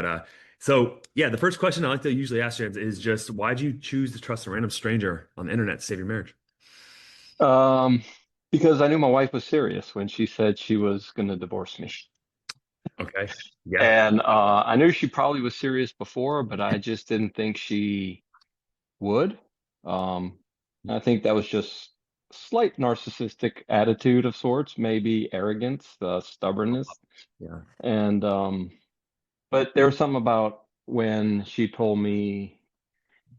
But so yeah, the first question I like to usually ask James is just why'd you choose to trust a random stranger on the internet to save your marriage? Um, because I knew my wife was serious when she said she was going to divorce me. Okay. Yeah. And I knew she probably was serious before, but I just didn't think she would. Um, I think that was just slight narcissistic attitude of sorts, maybe arrogance, stubbornness. Yeah. And but there was something about when she told me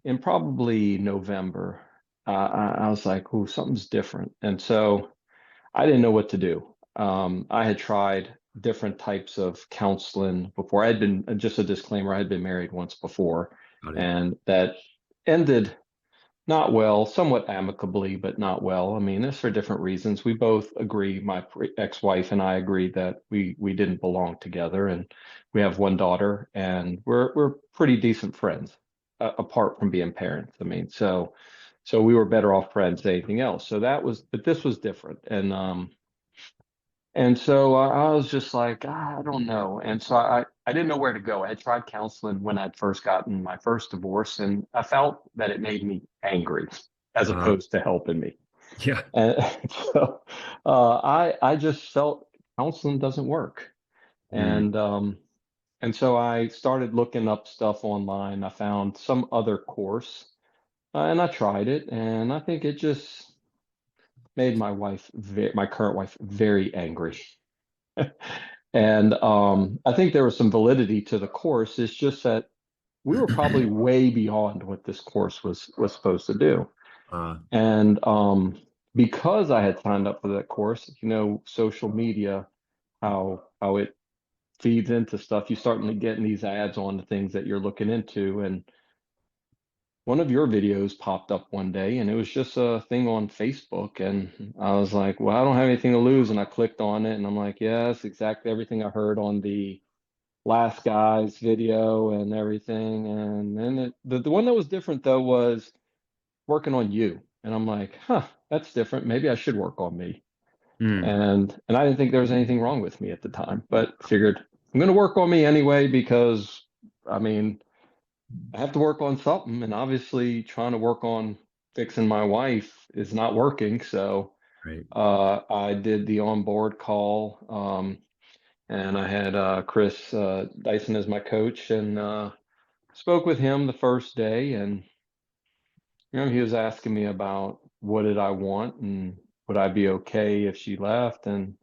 in probably November, I was like, "Oh, something's different." And so I didn't know what to do. I had tried different types of counseling before. I had been, just a disclaimer, I had been married once before, Got it. and that ended not well, somewhat amicably, but not well. I mean, it's for different reasons. We both agree, my ex-wife and I agreed that we didn't belong together, and we have one daughter, and we're pretty decent friends, apart from being parents. I mean, so we were better off friends than anything else. So that was, but this was different, and so I was just like, I don't know. And so I didn't know where to go. I had tried counseling when I'd first gotten my first divorce, and I felt that it made me angry as Uh, opposed to helping me. yeah. And so I just felt counseling doesn't work. Mm. And so I started looking up stuff online. I found some other course, and I tried it, and I think it just made my current wife, very angry. And I think there was some validity to the course. It's just that we were probably way beyond what this course was supposed to do. Uh, And because I had signed up for that course, social media, how it feeds into stuff, you start getting these ads on the things that you're looking into. And one of your videos popped up one day, and it was just a thing on Facebook. And I was like, well, I don't have anything to lose. And I clicked on it, and I'm like, yes, exactly everything I heard on the last guy's video and everything. And then the one that was different though was working on you. And I'm like, huh, that's different. Maybe I should work on me. mm. And I didn't think there was anything wrong with me at the time, but figured I'm gonna work on me anyway because I mean I have to work on something, and obviously trying to work on fixing my wife is not working. So Right. I did the onboard call. And I had Chris Dyson as my coach, and spoke with him the first day. And he was asking me about what did I want and would I be okay if she left. And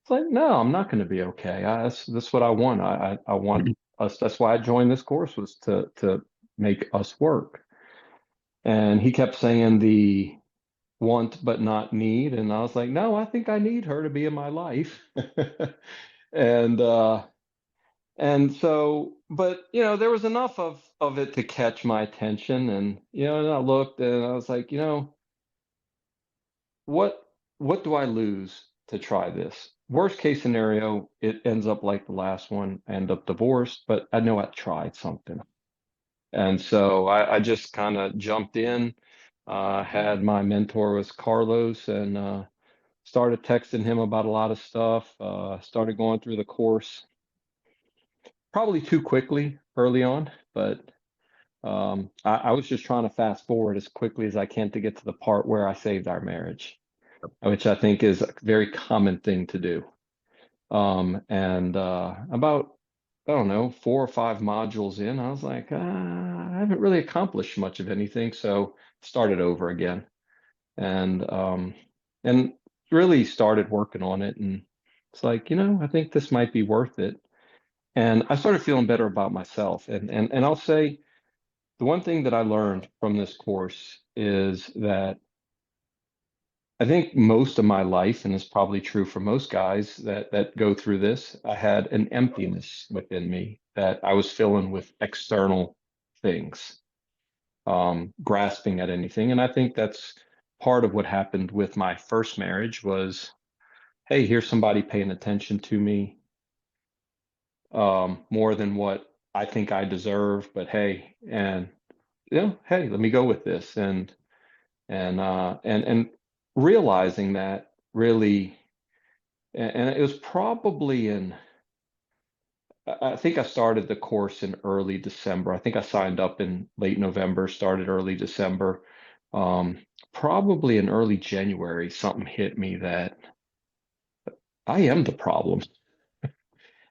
it's like, no, I'm not going to be okay. That's what I want. I want us. That's why I joined this course, was to make us work. And he kept saying the want but not need, and I was like, no, I think I need her to be in my life. and And so, but there was enough of it to catch my attention, and and I looked and I was like, what what do I lose to try this? Worst case scenario, it ends up like the last one, I end up divorced, but I know I tried something. And so I just kind of jumped in, had my mentor was Carlos, and started texting him about a lot of stuff, started going through the course, probably too quickly early on, but I was just trying to fast forward as quickly as I can to get to the part where I saved our marriage, which I think is a very common thing to do. And about, I don't know, 4 or 5 modules in, I was like, I haven't really accomplished much of anything, so started over again, and really started working on it. And it's like, I think this might be worth it. And I started feeling better about myself. And I'll say, the one thing that I learned from this course is that I think most of my life, and it's probably true for most guys that go through this, I had an emptiness within me that I was filling with external things, grasping at anything. And I think that's part of what happened with my first marriage was, hey, here's somebody paying attention to me, more than what I think I deserve, but hey, and hey, let me go with this. And realizing that really, and it was probably in I think I started the course in early December. I think I signed up in late November, started early December. Um, Probably in early January, something hit me that I am the problem.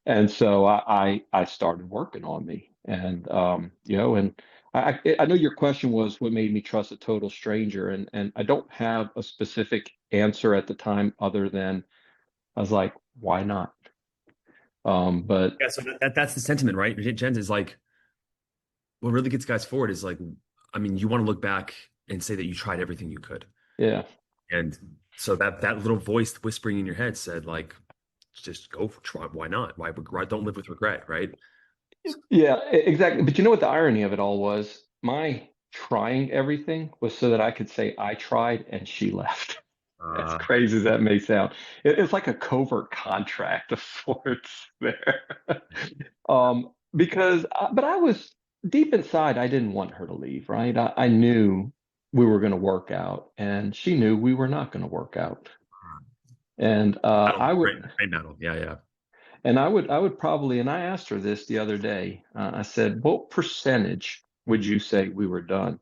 And so I started working on me. And and I know your question was what made me trust a total stranger, and I don't have a specific answer at the time other than I was like, why not? But Yeah, so that's the sentiment, right? Jens is like what really gets guys forward is like, I mean, you want to look back and say that you tried everything you could. yeah. And so that little voice whispering in your head said, like, just go for try. Why not? Why don't live with regret, right? Yeah, exactly. But you know what the irony of it all was? My trying everything was so that I could say I tried and she left. As Uh, crazy as that may sound, it's like a covert contract of sorts there. Because, but I was deep inside, I didn't want her to leave, right? I knew we were going to work out, and she knew we were not going to work out. And battle, brain battle. Yeah, yeah. I would probably, and I asked her this the other day. I said, "What percentage would you say we were done?"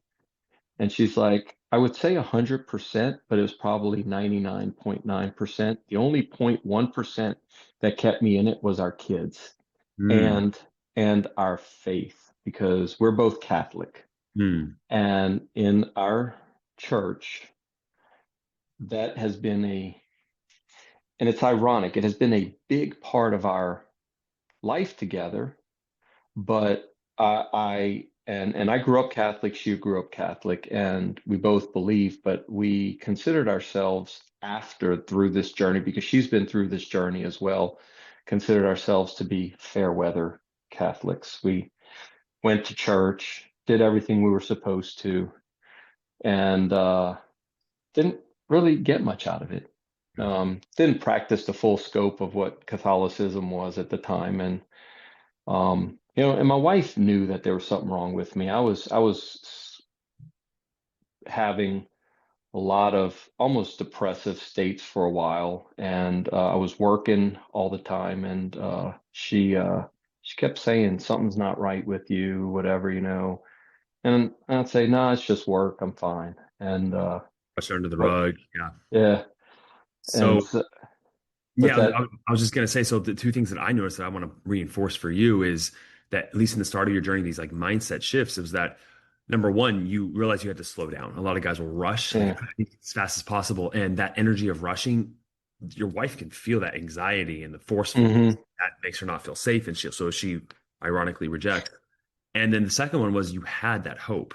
And she's like, "I would say 100%, but it was probably 99.9%. The only 0.1% that kept me in it was our kids Mm, and our faith, because we're both Catholic. mm, And in our church, that has been and it's ironic, it has been a big part of our life together. But I grew up Catholic, she grew up Catholic, and we both believe, but we considered ourselves after through this journey, because she's been through this journey as well, considered ourselves to be fair weather Catholics. We went to church, did everything we were supposed to, and didn't really get much out of it. yeah. Didn't practice the full scope of what Catholicism was at the time, and and my wife knew that there was something wrong with me. I was having a lot of almost depressive states for a while, and I was working all the time, and she kept saying something's not right with you, whatever. And I'd say, no, it's just work. I'm fine. And Push it under the but rug. Yeah. yeah, and So so, what's yeah, that? I was just gonna say. So the two things that I noticed that I want to reinforce for you is that at least in the start of your journey, these like mindset shifts is that number one, you realize you had to slow down. A lot of guys will rush like Yeah. as fast as possible, and that energy of rushing, your wife can feel that anxiety and the forcefulness Hmm. that makes her not feel safe, and she ironically rejects. And then the second one was you had that hope.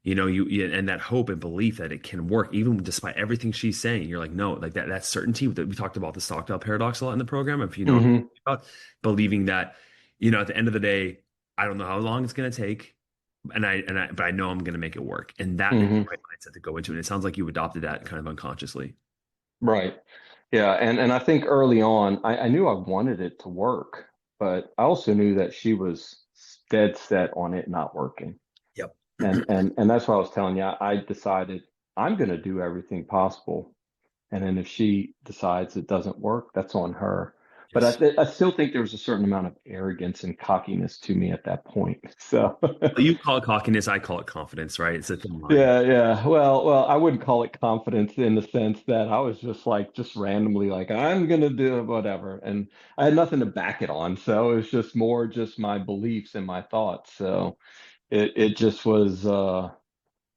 And that hope and belief that it can work, even despite everything she's saying. You're like, no, like that certainty that we talked about the Stockdale paradox a lot in the program. If you know what I'm Hmm. talking about, believing that, at the end of the day, I don't know how long it's going to take, but I know I'm going to make it work, and that is the Hmm. right mindset to go into. And it sounds like you adopted that kind of unconsciously. Right. Yeah, and I think early on, I knew I wanted it to work, but I also knew that she was dead set on it not working. Yep. And that's why I was telling you, I decided I'm going to do everything possible. And then if she decides it doesn't work, that's on her. But Yes. I still think there was a certain amount of arrogance and cockiness to me at that point. So You call it cockiness, I call it confidence, right? It's a thin line. yeah, yeah. Well, I wouldn't call it confidence in the sense that I was just like, just randomly like, I'm gonna do whatever. And I had nothing to back it on. So it was just more just my beliefs and my thoughts. So it just was I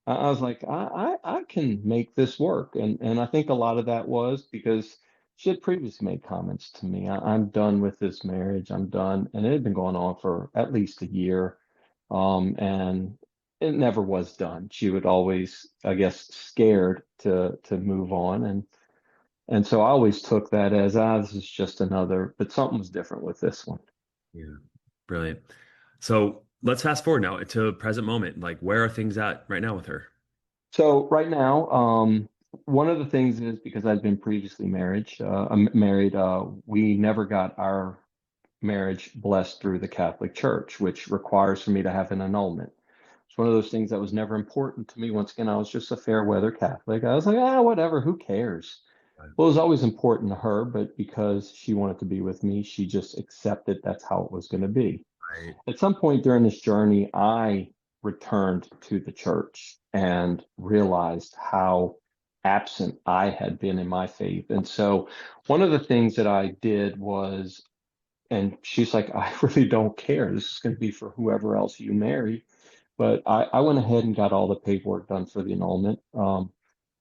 was like, I can make this work. And I think a lot of that was because she had previously made comments to me. I'm done with this marriage. I'm done. And it had been going on for at least a year. And it never was done. She would always, I guess, scared to move on. And so I always took that as, this is just another, but something was different with this one. Yeah. Brilliant. So let's fast forward now to present moment. Like, where are things at right now with her? So right now, one of the things is because I've been previously married, we never got our marriage blessed through the Catholic Church, which requires for me to have an annulment. It's one of those things that was never important to me. Once again, I was just a fair weather Catholic. I was like, whatever, who cares? Well, it was always important to her, but because she wanted to be with me, she just accepted that's how it was going to be. Right. At some point during this journey, I returned to the church and realized how absent I had been in my faith. And so one of the things that I did was, and she's like, I really don't care. This is going to be for whoever else you marry. But I went ahead and got all the paperwork done for the annulment.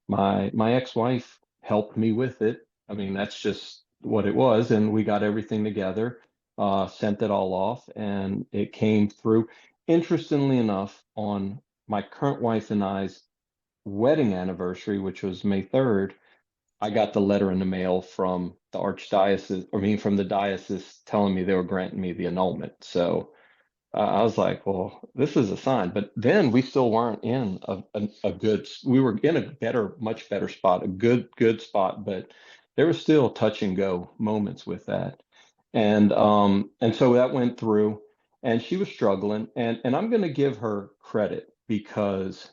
My ex-wife helped me with it. I mean, that's just what it was, and we got everything together, sent it all off, and it came through. Interestingly enough, on my current wife and I's wedding anniversary, which was May 3rd, I got the letter in the mail from the archdiocese, I mean, from the diocese telling me they were granting me the annulment. So I was like, well, this is a sign. But then we still weren't in a good, we were in a better, much better spot, a good spot, but there was still touch and go moments with that. And so that went through and she was struggling. And I'm going to give her credit because,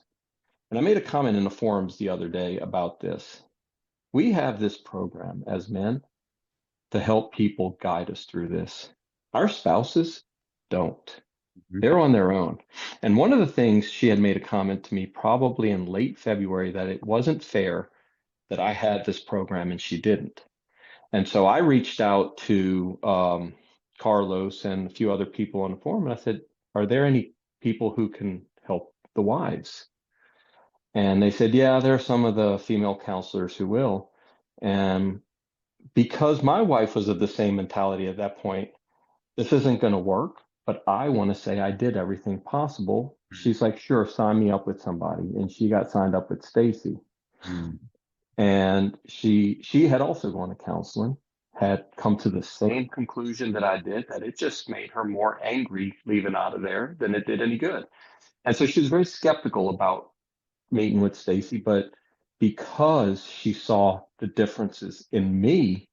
and I made a comment in the forums the other day about this. We have this program as men to help people guide us through this. Our spouses don't. Mhm. They're on their own. And one of the things she had made a comment to me probably in late February that it wasn't fair that I had this program and she didn't. And so I reached out to Carlos and a few other people on the forum and I said, are there any people who can help the wives? And they said, yeah, there are some of the female counselors who will. And because my wife was of the same mentality at that point, this isn't going to work, but I want to say I did everything possible. She's like, sure, sign me up with somebody. And she got signed up with Stacy. Mm. And she had also gone to counseling, had come to the same conclusion that I did, that it just made her more angry leaving out of there than it did any good. And so she was very skeptical about meeting with Stacy, but because she saw the differences in me,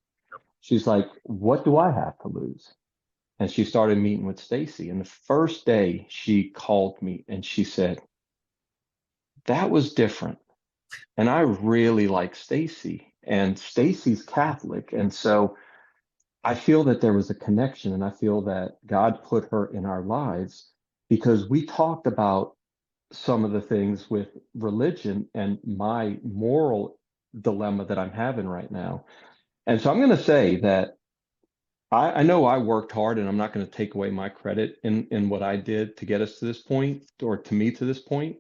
she's like, what do I have to lose? And she started meeting with Stacy. And the first day she called me and she said, that was different. And I really like Stacy. And Stacy's Catholic. And so I feel that there was a connection and I feel that God put her in our lives because we talked about some of the things with religion and my moral dilemma that I'm having right now. And so I'm going to say that I know I worked hard and I'm not going to take away my credit in what I did to get us to this point or to me to this point.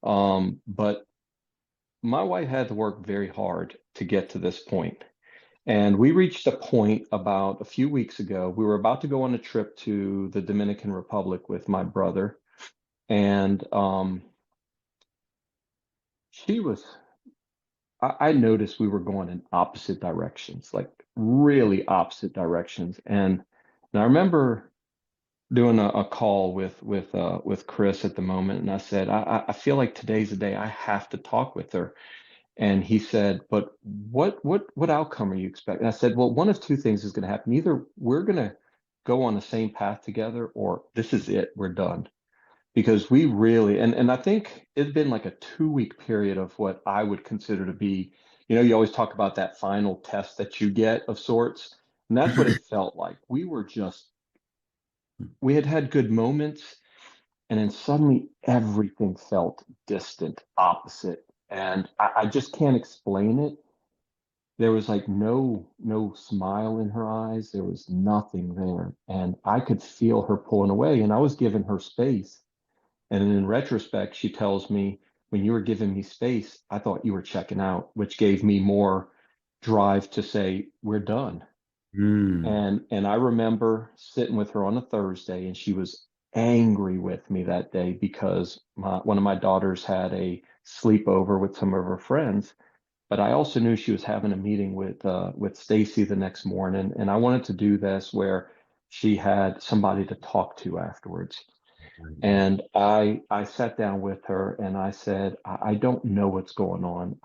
But my wife had to work very hard to get to this point. And we reached a point about a few weeks ago. We were about to go on a trip to the Dominican Republic with my brother. And she was, I noticed we were going in opposite directions, like really opposite directions. And I remember doing a call with Chris at the moment, and I said, I feel like today's the day I have to talk with her. And he said, but what outcome are you expecting? I said, well, one of two things is going to happen. Either we're going to go on the same path together, or this is it, we're done. Because we really, and I think it's been like a 2 week period of what I would consider to be, you always talk about that final test that you get of sorts. And that's what it felt like. We had had good moments, and then suddenly everything felt distant, opposite. And I just can't explain it. There was like no smile in her eyes. There was nothing there. And I could feel her pulling away, and I was giving her space. And in retrospect, she tells me, when you were giving me space, I thought you were checking out, which gave me more drive to say, we're done. Mm. And I remember sitting with her on a Thursday, and she was angry with me that day because one of my daughters had a sleepover with some of her friends. But I also knew she was having a meeting with Stacy the next morning, and I wanted to do this where she had somebody to talk to afterwards. And I sat down with her and I said, I don't know what's going on.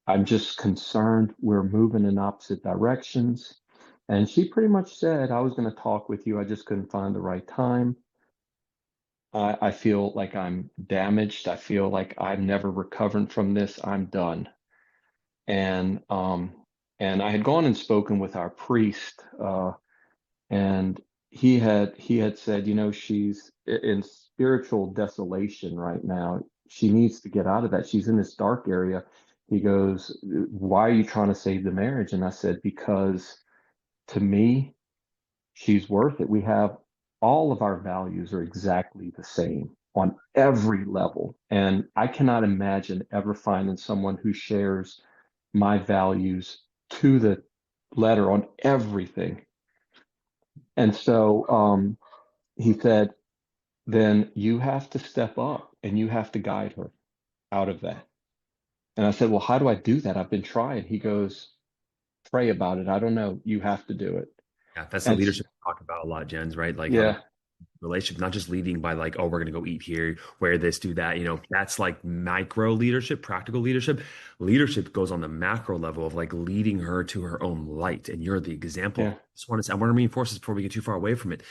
I'm just concerned we're moving in opposite directions. And she pretty much said, I was going to talk with you. I just couldn't find the right time. I feel like I'm damaged. I feel like I'm never recovering from this. I'm done. and and I had gone and spoken with our priest, and he had said, she's in spiritual desolation right now. She needs to get out of that. She's in this dark area. He goes, "Why are you trying to save the marriage?" And I said, "Because to me, she's worth it. We have all of our values are exactly the same on every level. And I cannot imagine ever finding someone who shares my values to the letter on everything." And so he said, "Then you have to step up and you have to guide her out of that." And I said, "Well, how do I do that? I've been trying." He goes, "Pray about it. I don't know. You have to do it." Yeah, that's the And leadership we talk about a lot, Jens, right? Like how yeah, relationship, not just leading by like, oh, we're going to go eat here, wear this, do that. That's like micro leadership, practical leadership. Leadership goes on the macro level of like leading her to her own light. And you're the example. yeah, I want to reinforce this before we get too far away from it.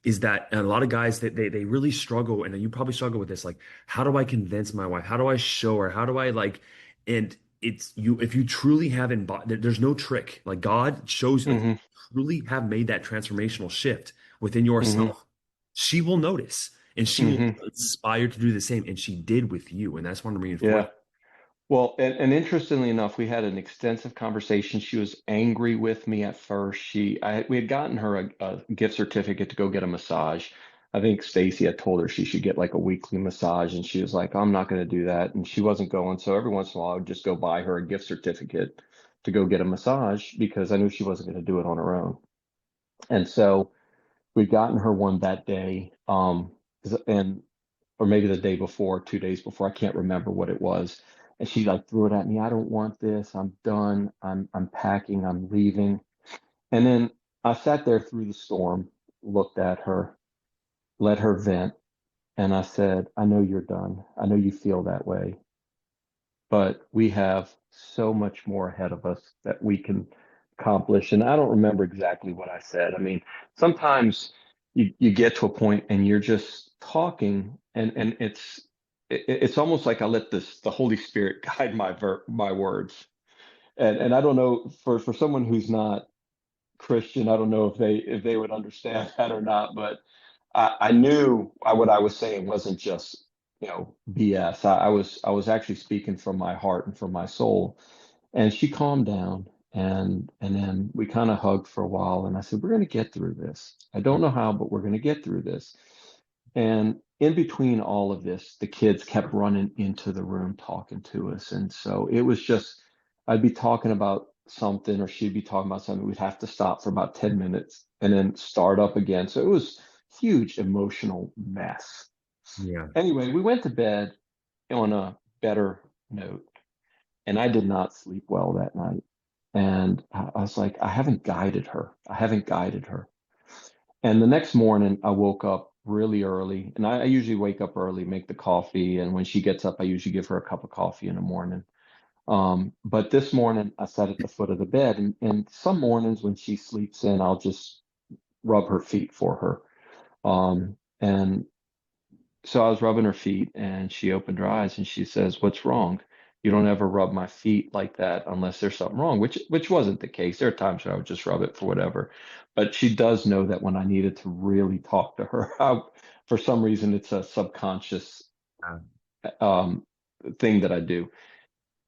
Is that a lot of guys that they really struggle, and you probably struggle with this, like, how do I convince my wife? How do I show her? How do I like, and it's you, if you truly haven't bought, there's no trick. Like God shows, like you hmm truly have made that transformational shift within hmm yourself, she will notice and she will hmm feel inspired to do the same. And she did with you. And that's one to reinforce. yeah. Well, and interestingly enough, we had an extensive conversation. She was angry with me at first. We had gotten her a gift certificate to go get a massage. I think Stacy had told her she should get like a weekly massage, and she was like, "I'm not going to do that," and she wasn't going. So every once in a while, I would just go buy her a gift certificate to go get a massage because I knew she wasn't going to do it on her own. And so we'd gotten her one that day, and or maybe the day before, 2 days before, I can't remember what it was. And she like threw it at me. "I don't want this. I'm done. I'm packing. I'm leaving." And then I sat there through the storm, looked at her, let her vent, and I said, "I know you're done. I know you feel that way, but we have so much more ahead of us that we can accomplish." And I don't remember exactly what I said. I mean, sometimes you get to a point and you're just talking, and it's almost like I let the Holy Spirit guide my words. And I don't know, for someone who's not Christian, I don't know if they would understand that or not, but I knew what I was saying wasn't just, BS. I was actually speaking from my heart and from my soul. And she calmed down, and then we kind of hugged for a while, and I said, "We're going to get through this. I don't know how, but we're going to get through this." And in between all of this, the kids kept running into the room talking to us. And so it was just, I'd be talking about something or she'd be talking about something. We'd have to stop for about 10 minutes and then start up again. So it was huge emotional mess. Yeah. Anyway, we went to bed on a better note, and I did not sleep well that night. And I was like, I haven't guided her. I haven't guided her. And the next morning, I woke up really early, and I usually wake up early, make the coffee. And when she gets up, I usually give her a cup of coffee in the morning. But this morning, I sat at the foot of the bed, and some mornings when she sleeps in, I'll just rub her feet for her. And so I was rubbing her feet, and she opened her eyes and she says, "What's wrong? You don't ever rub my feet like that unless there's something wrong," which wasn't the case. There are times when I would just rub it for whatever. But she does know that when I needed to really talk to her, for some reason, it's a subconscious Uh, um, thing that I do.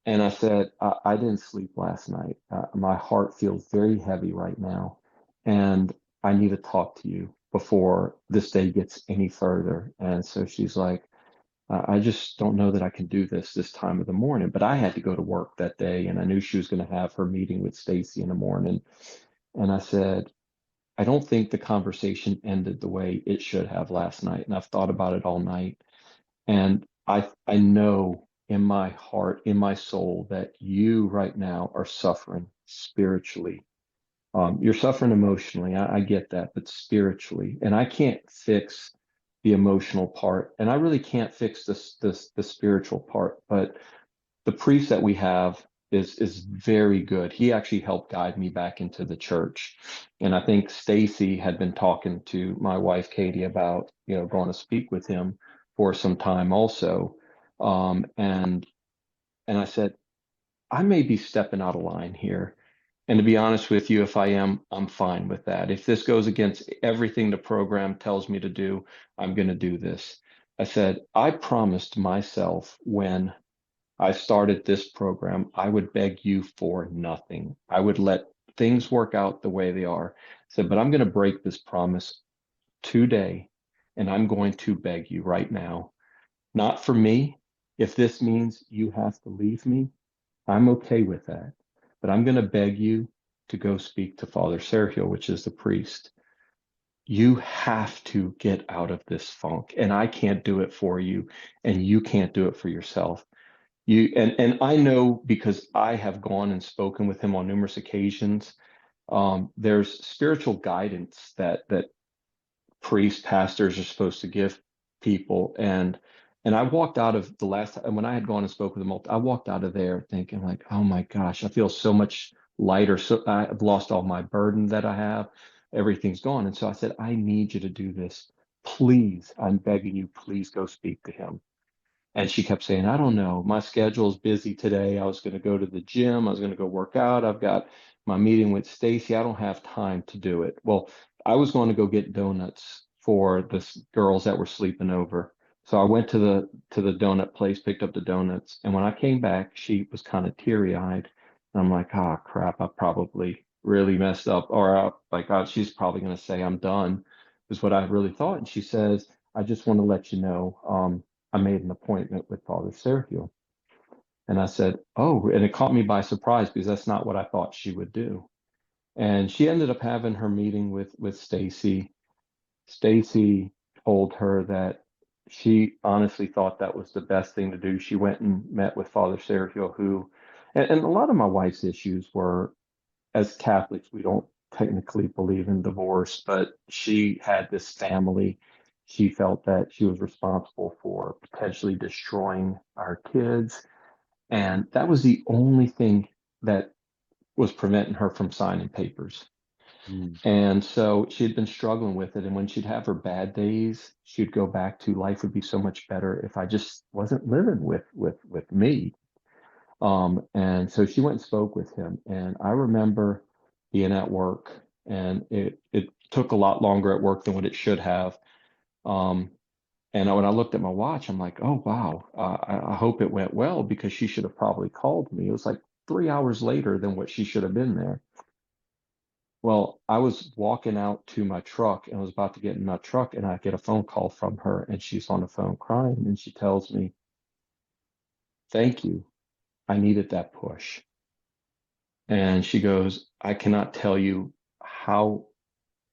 And I said, I didn't sleep last night. My heart feels very heavy right now, and I need to talk to you before this day gets any further." And so she's like, "I just don't know that I can do this time of the morning." But I had to go to work that day, and I knew she was going to have her meeting with Stacy in the morning. And I said, "I don't think the conversation ended the way it should have last night. And I've thought about it all night. And I know in my heart, in my soul, that you right now are suffering spiritually. You're suffering emotionally. I get that, but spiritually, and I can't fix the emotional part, and I really can't fix the spiritual part. But the priest that we have is very good. He actually helped guide me back into the church, and I think Stacy had been talking to my wife Katie about going to speak with him for some time also. And I said, I may be stepping out of line here. And to be honest with you, if I am, I'm fine with that. If this goes against everything the program tells me to do, I'm going to do this. I said, I promised myself when I started this program, I would beg you for nothing. I would let things work out the way they are. I said, but I'm going to break this promise today, and I'm going to beg you right now, not for me. If this means you have to leave me, I'm okay with that. But I'm going to beg you to go speak to Father Sergio, which is the priest. You have to get out of this funk, and I can't do it for you, and you can't do it for yourself. And I know because I have gone and spoken with him on numerous occasions. There's spiritual guidance that priests, pastors are supposed to give people. And I walked out of the last time when I had gone and spoke with them, I walked out of there thinking like, oh my gosh, I feel so much lighter. So I've lost all my burden that I have. Everything's gone. And so I said, I need you to do this. Please, I'm begging you, please go speak to him. And she kept saying, I don't know. My schedule's busy today. I was going to go to the gym. I was going to go work out. I've got my meeting with Stacy. I don't have time to do it. Well, I was going to go get donuts for the girls that were sleeping over. So I went to the donut place, picked up the donuts, and when I came back, she was kind of teary-eyed. And I'm like, oh crap, I probably really messed up. Or like, oh, she's probably going to say I'm done, is what I really thought. And she says, I just want to let you know, I made an appointment with Father Sergio. And I said, oh, and it caught me by surprise because that's not what I thought she would do. And she ended up having her meeting with Stacy. Stacy told her that she honestly thought that was the best thing to do. She went and met with Father Sergio, who, and a lot of my wife's issues were, as Catholics, we don't technically believe in divorce, but she had this family. She felt that she was responsible for potentially destroying our kids. And that was the only thing that was preventing her from signing papers. Mm. And so she had been struggling with it. And when she'd have her bad days, she'd go back to life would be so much better if I just wasn't living with me. And so she went and spoke with him. And I remember being at work, and it took a lot longer at work than what it should have. Um, and when I looked at my watch, I'm like, oh wow, I hope it went well because she should have probably called me. It was like 3 hours later than what she should have been there. Well, I was walking out to my truck and was about to get in my truck, and I get a phone call from her, and she's on the phone crying, and she tells me, "Thank you. I needed that push." And she goes, I cannot tell you how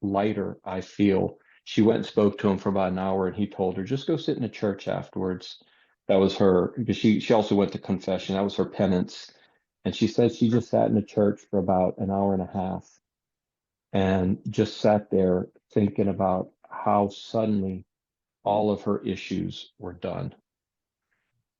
lighter I feel. She went and spoke to him for about an hour, and he told her, just go sit in a church afterwards. That was her, because she also went to confession. That was her penance. And she said she just sat in a church for about an hour and a half and just sat there thinking about how suddenly all of her issues were done.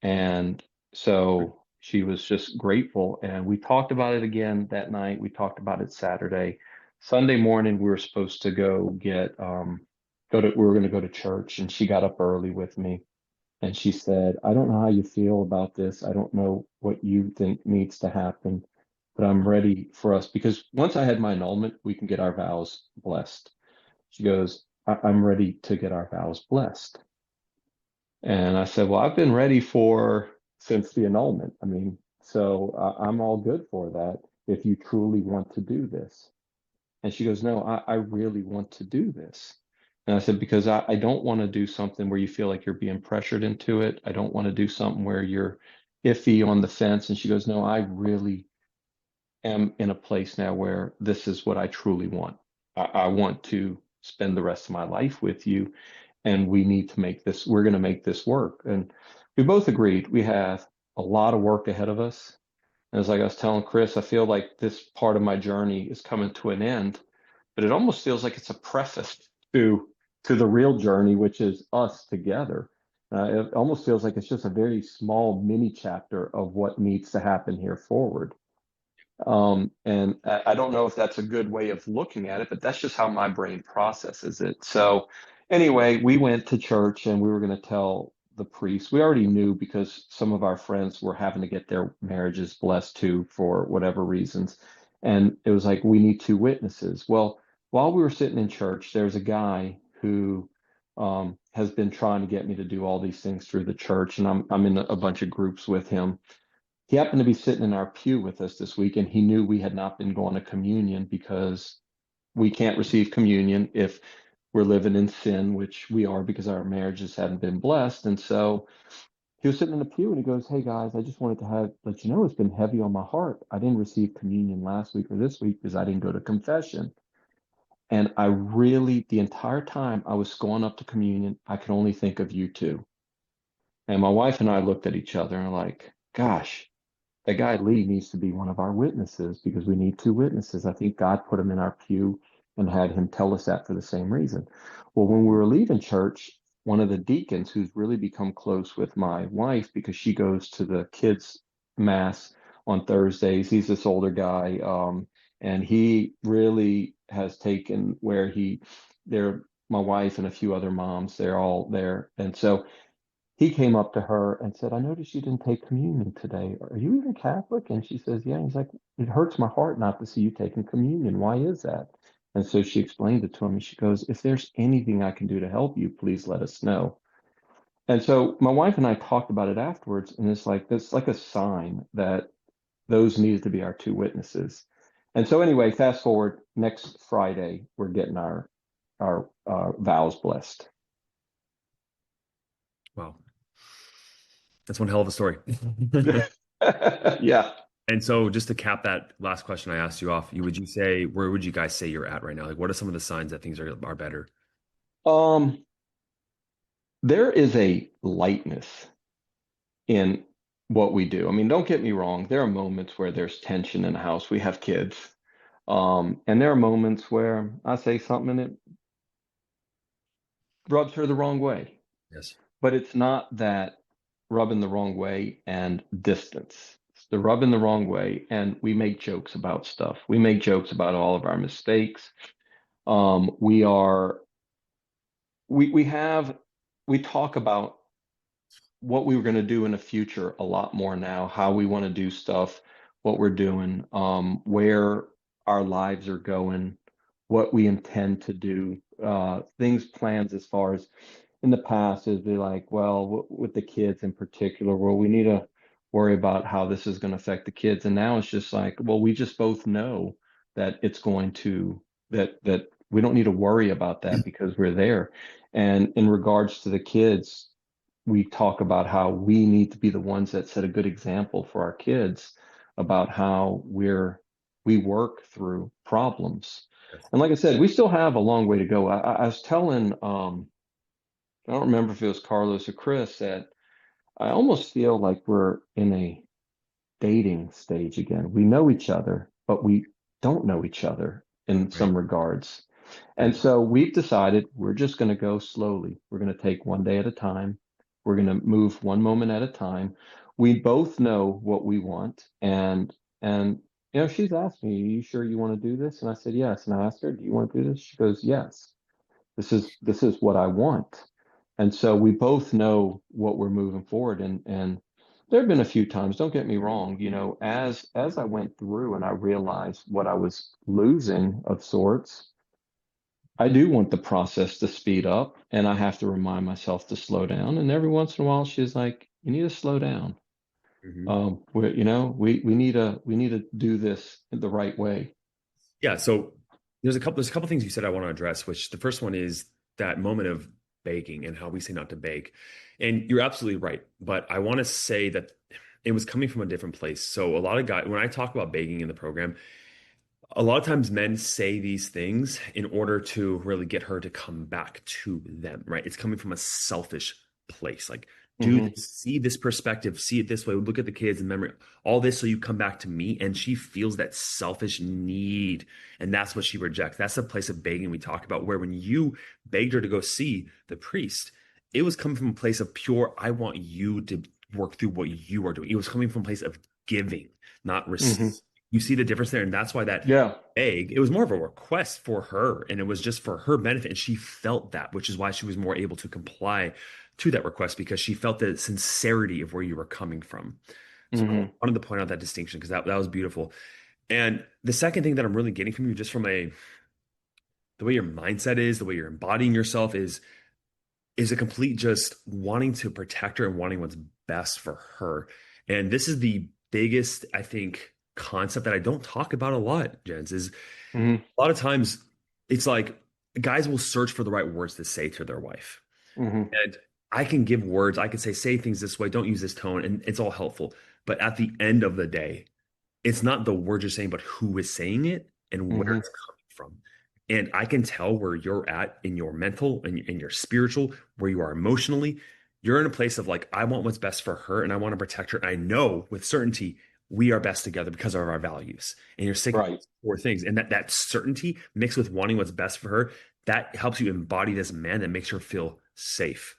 And so she was just grateful. And we talked about it again that night. We talked about it Saturday. Sunday morning, we were supposed to go get, we were going to go to church. And she got up early with me. And she said, I don't know how you feel about this. I don't know what you think needs to happen, but I'm ready for us because once I had my annulment, we can get our vows blessed. She goes, I'm ready to get our vows blessed. And I said, well, I've been ready for since the annulment. I mean, so I'm all good for that if you truly want to do this. And she goes, no, I really want to do this. And I said, because I don't want to do something where you feel like you're being pressured into it. I don't want to do something where you're iffy on the fence. And she goes, no, I really am in a place now where this is what I truly want. I want to spend the rest of my life with you, and we need to make this, we're going to make this work. And we both agreed we have a lot of work ahead of us. And it's like I was telling Chris, I feel like this part of my journey is coming to an end, but it almost feels like it's a preface to the real journey, which is us together. It almost feels like it's just a very small mini chapter of what needs to happen here forward. And I don't know if that's a good way of looking at it, but that's just how my brain processes it. So anyway, we went to church and we were going to tell the priest. We already knew because some of our friends were having to get their marriages blessed too for whatever reasons. And it was like, we need two witnesses. Well, while we were sitting in church, there's a guy who has been trying to get me to do all these things through the church, and I'm in a bunch of groups with him. He happened to be sitting in our pew with us this week, and he knew we had not been going to communion because we can't receive communion if we're living in sin, which we are because our marriages hadn't been blessed. And so he was sitting in the pew and he goes, "Hey guys, I just wanted to let you know it's been heavy on my heart. I didn't receive communion last week or this week because I didn't go to confession." And I really, the entire time I was going up to communion, I could only think of you two. And my wife and I looked at each other and like, gosh, that guy Lee needs to be one of our witnesses because we need two witnesses. I think God put him in our pew and had him tell us that for the same reason. Well, when we were leaving church, one of the deacons who's really become close with my wife because she goes to the kids' mass on Thursdays, he's this older guy, and he really has taken where they're my wife and a few other moms, they're all there. And so he came up to her and said, "I noticed you didn't take communion today. Are you even Catholic?" And she says, "Yeah." And he's like, "It hurts my heart not to see you taking communion. Why is that?" And so she explained it to him. And she goes, "If there's anything I can do to help you, please let us know." And so my wife and I talked about it afterwards. And it's like, that's like a sign that those needed to be our two witnesses. And so anyway, fast forward next Friday, we're getting our vows blessed. Wow. That's one hell of a story. Yeah. And so just to cap that last question I asked you off, would you say, where would you guys say you're at right now? Like, what are some of the signs that things are better? Um, there is a lightness in what we do. I mean, don't get me wrong. There are moments where there's tension in the house. We have kids. And there are moments where I say something and it rubs her the wrong way. Yes. But it's not that rubbing the wrong way and distance. It's the rubbing the wrong way. And we make jokes about stuff. We make jokes about all of our mistakes. We are, we have, we talk about what we were going to do in the future a lot more now, how we want to do stuff, what we're doing, where our lives are going, what we intend to do, things, plans as far as in the past is be like, well, with the kids in particular, well, we need to worry about how this is going to affect the kids. And now it's just like, well, we just both know that it's going to, that we don't need to worry about that because we're there. And in regards to the kids, we talk about how we need to be the ones that set a good example for our kids about how we work through problems. Yes. And like I said, we still have a long way to go. I was telling, I don't remember if it was Carlos or Chris, that I almost feel like we're in a dating stage again. We know each other, but we don't know each other in Right. some regards. And so we've decided we're just going to go slowly. We're going to take one day at a time. We're going to move one moment at a time. We both know what we want. And she's asked me, "Are you sure you want to do this?" And I said, "Yes." And I asked her, "Do you want to do this?" She goes, "Yes. This is what I want." And so we both know what we're moving forward. And there have been a few times, don't get me wrong, as I went through and I realized what I was losing of sorts, I do want the process to speed up, and I have to remind myself to slow down. And every once in a while, she's like, "You need to slow down. Mhm. We need to do this the right way." Yeah. So there's a couple things you said I want to address, which the first one is that moment of baking and how we say not to bake. And you're absolutely right. But I want to say that it was coming from a different place. So a lot of guys, when I talk about baking in the program, a lot of times men say these things in order to really get her to come back to them, right? It's coming from a selfish place. Like, do Hmm. this, see this perspective, see it this way, look at the kids and memory, all this so you come back to me. And she feels that selfish need. And that's what she rejects. That's the place of begging we talk about, where when you begged her to go see the priest, it was coming from a place of pure, I want you to work through what you are doing. It was coming from a place of giving, not Hmm. receiving. You see the difference there, and that's why that Yeah. egg, it was more of a request for her, and it was just for her benefit, and she felt that, which is why she was more able to comply to that request because she felt the sincerity of where you were coming from. So I Hmm. wanted to point out that distinction because that was beautiful. And the second thing that I'm really getting from you, just from the way your mindset is, the way you're embodying yourself is a complete just wanting to protect her and wanting what's best for her. And this is the biggest, I think, concept that I don't talk about a lot, Jens, is Hmm. a lot of times it's like guys will search for the right words to say to their wife. Hmm. And I can give words, I can say things this way, don't use this tone, and it's all helpful. But at the end of the day, it's not the words you're saying, but who is saying it and where Hmm. it's coming from. And I can tell where you're at in your mental and in your spiritual, where you are emotionally. You're in a place of like, I want what's best for her and I want to protect her. And I know with certainty we are best together because of our values. And you're sticking to Right. those four things. And that certainty mixed with wanting what's best for her, that helps you embody this man that makes her feel safe.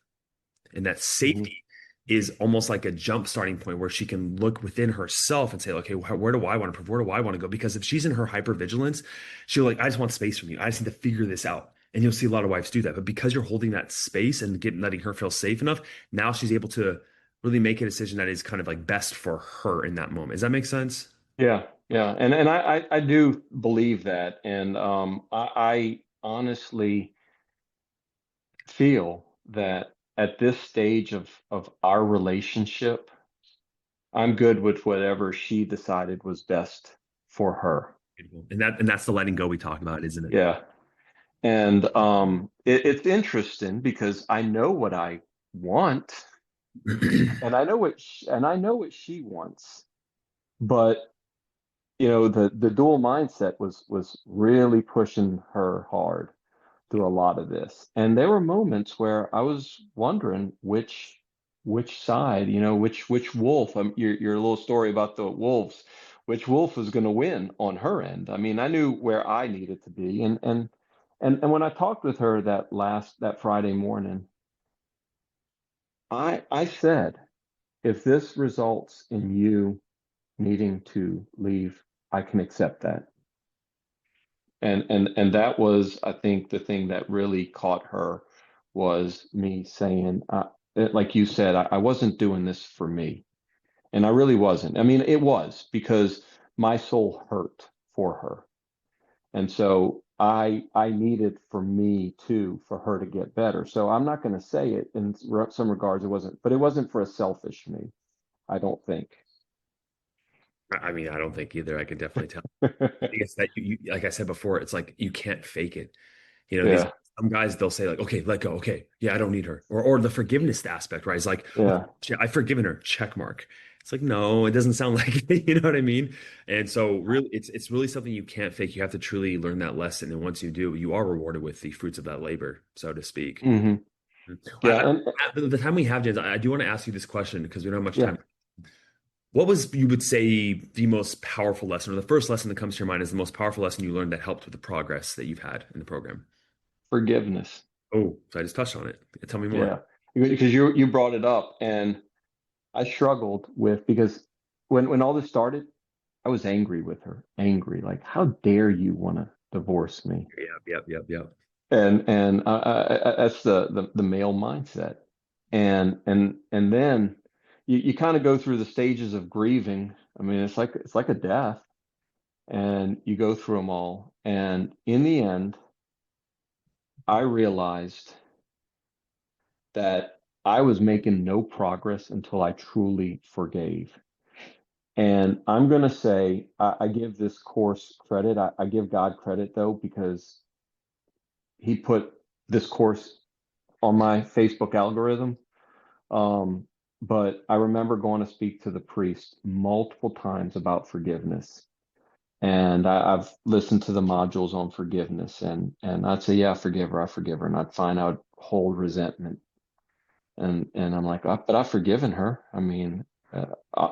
And that Hmm. safety is almost like a jump starting point where she can look within herself and say, okay, where do I want to, where do I want to go? Because if she's in her hypervigilance, she'll like, I just want space from you. I just need to figure this out. And you'll see a lot of wives do that. But because you're holding that space and letting her feel safe enough, now she's able to really make a decision that is kind of like best for her in that moment. Does that make sense? Yeah. Yeah. And I do believe that. And I honestly feel that at this stage of our relationship, I'm good with whatever she decided was best for her. Beautiful. And that's the letting go we talk about, isn't it? Yeah. And it's interesting because I know what I want and I know what she wants. But the dual mindset was really pushing her hard through a lot of this. And there were moments where I was wondering which side, which wolf, your little story about the wolves, which wolf was going to win on her end. I mean, I knew where I needed to be. And when I talked with her that Friday morning, I said, if this results in you needing to leave, I can accept that. And that was, I think, the thing that really caught her was me saying, like you said, I wasn't doing this for me, and I really wasn't. I mean, it was because my soul hurt for her, and so I needed for me too for her to get better. So I'm not going to say it in some regards it wasn't, but it wasn't for a selfish me. I don't think. I mean, I don't think either. I can definitely tell. I think it's that like I said before, it's like you can't fake it. These Yeah, some guys they'll say like, okay, let go. Okay, yeah, I don't need her. Or the forgiveness aspect, right? It's like, okay, yeah. yeah, I've forgiven her. Check mark. It's like, no, it doesn't sound like it. You know what I mean? And so really it's really something you can't fake. You have to truly learn that lesson. And once you do, you are rewarded with the fruits of that labor, so to speak. Hmm. Yeah, and The time we have, James, I do want to ask you this question because we don't have much yeah, time. What was, you would say, the most powerful lesson, or the first lesson that comes to your mind is the most powerful lesson you learned that helped with the progress that you've had in the program? forgiveness. Oh, so I just touched on it. Tell me more. Yeah, because you brought it up, and I struggled with because when all this started, I was angry with her, angry, like how dare you want to divorce me? Yep, yep, yep, yep. And that's the male mindset, and then you kind of go through the stages of grieving. I mean, it's like a death, and you go through them all, and in the end, I realized that I was making no progress until I truly forgave. And I'm going to say, I give this course credit. I give God credit, though, because He put this course on my Facebook algorithm. Um, but I remember going to speak to the priest multiple times about forgiveness. And I've listened to the modules on forgiveness, and I'd say, yeah, I forgive her. And I'd find out hold resentment. And I'm like, but I've forgiven her. I mean,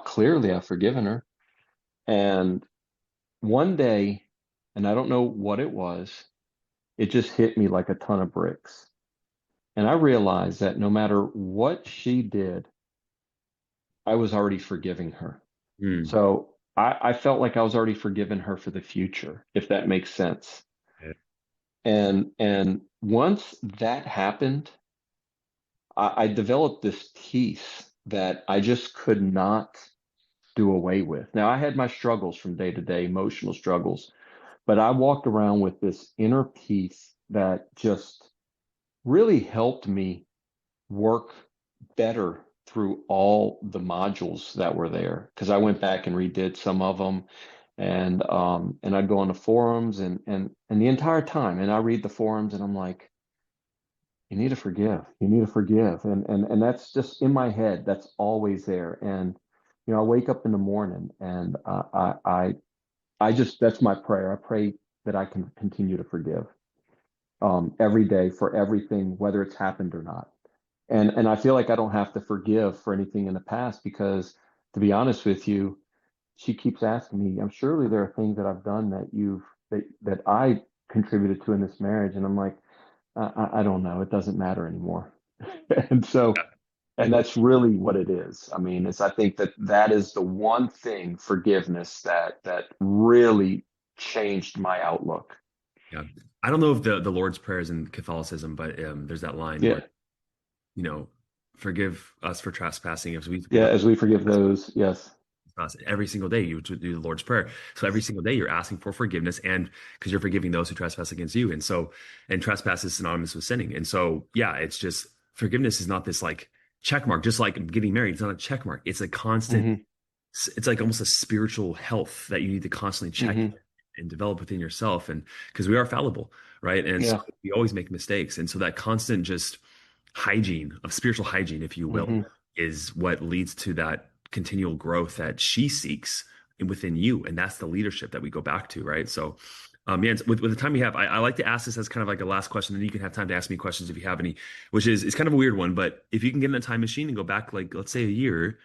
clearly I've forgiven her. And one day, and I don't know what it was, it just hit me like a ton of bricks. And I realized that no matter what she did, I was already forgiving her. Hmm. So I felt like I was already forgiven her for the future, if that makes sense. Yeah. And once that happened, I developed this peace that I just could not do away with. Now, I had my struggles from day to day, emotional struggles, but I walked around with this inner peace that just really helped me work better through all the modules that were there because I went back and redid some of them, and I'd go on the forums and the entire time, and I read the forums and I'm like, you need to forgive, you need to forgive, and that's just in my head, that's always there. And I wake up in the morning and I just, that's my prayer. I pray that I can continue to forgive every day for everything, whether it's happened or not. And I feel like I don't have to forgive for anything in the past because, to be honest with you, she keeps asking me, I'm surely there are things that I've done that I contributed to in this marriage. And I'm like, I don't know. It doesn't matter anymore. And so, and that's really what it is. I mean, I think that that is the one thing, forgiveness, that really changed my outlook. Yeah. I don't know if the Lord's Prayer is in Catholicism, but there's that line where, Yeah. you know, forgive us for trespassing as we forgive Yeah. those As we forgive those. Yes. us. Every single day you do the Lord's Prayer. So every single day you're asking for forgiveness and because you're forgiving those who trespass against you. And so, and trespass is synonymous with sinning. And so, yeah, it's just forgiveness is not this like check mark, just like getting married. It's not a check mark. It's a constant, Hmm. it's like almost a spiritual health that you need to constantly check Hmm. and develop within yourself. And because we are fallible, right? And so Yeah. we always make mistakes. And so that constant just hygiene of spiritual hygiene, if you will, Hmm. is what leads to that continual growth that she seeks within you. And that's the leadership that we go back to, right? So, yeah, with the time we have, I like to ask this as kind of like a last question, and you can have time to ask me questions if you have any, which is it's kind of a weird one, but if you can get in a time machine and go back, like let's say a year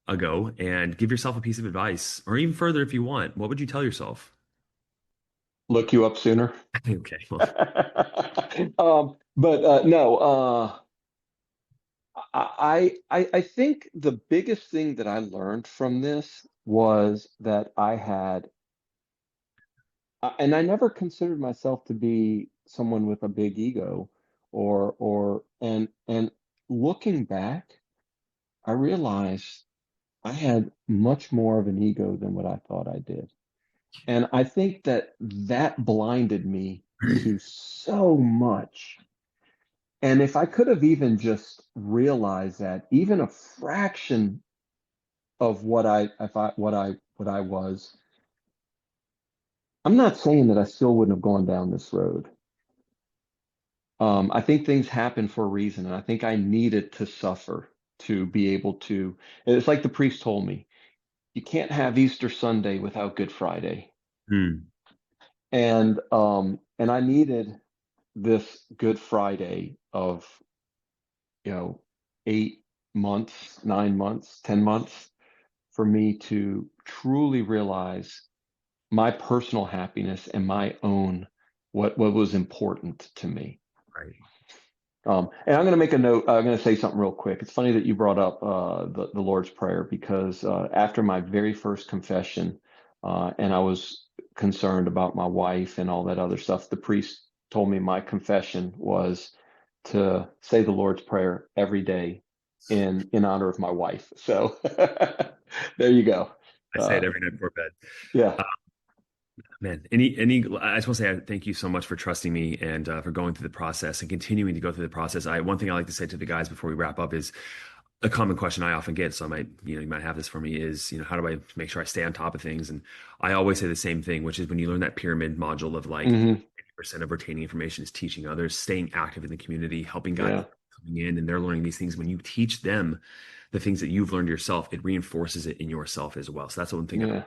ago, and give yourself a piece of advice, or even further if you want, what would you tell yourself? Look you up sooner. Okay, well, But no, I think the biggest thing that I learned from this was that and I never considered myself to be someone with a big ego, and looking back, I realized I had much more of an ego than what I thought I did. And I think that that blinded me to so much. And if I could have even just realized that, even a fraction of what I if I what I was, I'm not saying that I still wouldn't have gone down this road. I think things happen for a reason, and I think I needed to suffer to be able to. And it's like the priest told me, you can't have Easter Sunday without Good Friday. hmm, And I needed this Good Friday of, you know, 8 months, 9 months, 10 months for me to truly realize my personal happiness and my own what was important to me. right. And I'm going to make a note. I'm going to say something real quick. It's funny that you brought up the Lord's Prayer because after my very first confession, and I was concerned about my wife and all that other stuff, the priest told me my confession was to say the Lord's Prayer every day in honor of my wife. So there you go. I say it Uh, every night before bed. yeah. Man, I just want to say thank you so much for trusting me and for going through the process and continuing to go through the process. One thing I like to say to the guys before we wrap up is a common question I often get. So I might, you might have this for me is, how do I make sure I stay on top of things? And I always say the same thing, which is when you learn that pyramid module of like Hmm. 80% of retaining information is teaching others, staying active in the community, helping guys Yeah. coming in and they're learning these things. When you teach them the things that you've learned yourself, it reinforces it in yourself as well. So that's one thing I Yeah.